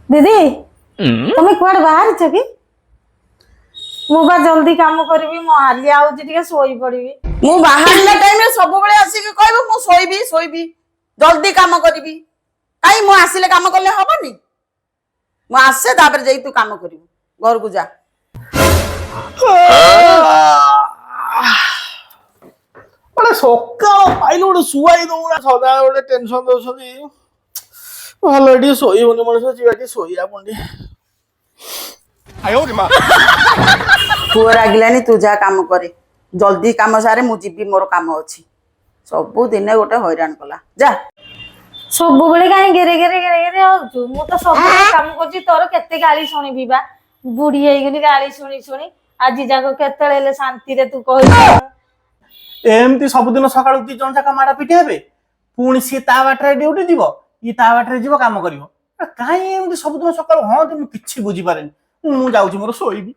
दीदी तुम कुआडे बाहर छ कि मु बा जल्दी काम करबी मो हालिया आउजी टिके सोई पड़िबी। मु बाहरला टाइम रे सब बेले आसिक कहबो मु सोईबी जल्दी काम करबी काई मु आसिले काम करले हबनी मु आसे तापर जाई तू काम करिवु घर को जा। ମାନେ ସକାଳ ପାଇଲେ ଗୋଟେ ଶୁଆଇ ଦଉନା ସଦାବେଳେ ଗୋଟେ ଟେନସନ ଦଉଛନ୍ତି। ଭଲ ଟିକେ ଶୋଇବନି ମଣିଷ ଯିବା ଟିକେ ଶୋଇବା ପୁଣି पुଅ रागिलानी तू जा काम करे जल्दी काम सारे मु जीबी मोर काम अछि सबु दिन गोटे हैरान कला जा। सब बेले काहे गेरे गेरे गेरे गेरे होचु मु तो सब काम करची तोर केते गाली सुनिबी बा बुढ़ी हेई गनी गाली सुनी सुनी आज जाको केतळे ले शांति रे तू कहि एमती सबुदिन सकाळु दी जन जाका माडा पिटे हेबे पुणी सी ता बाटरे ड्यूटी जीव ई ता बाटरे जीव काम करिवो काहे एमती सबुदिन सकाळु हां तो मु किछि बुझी पारेनी मु जाउची मोर सोईबी।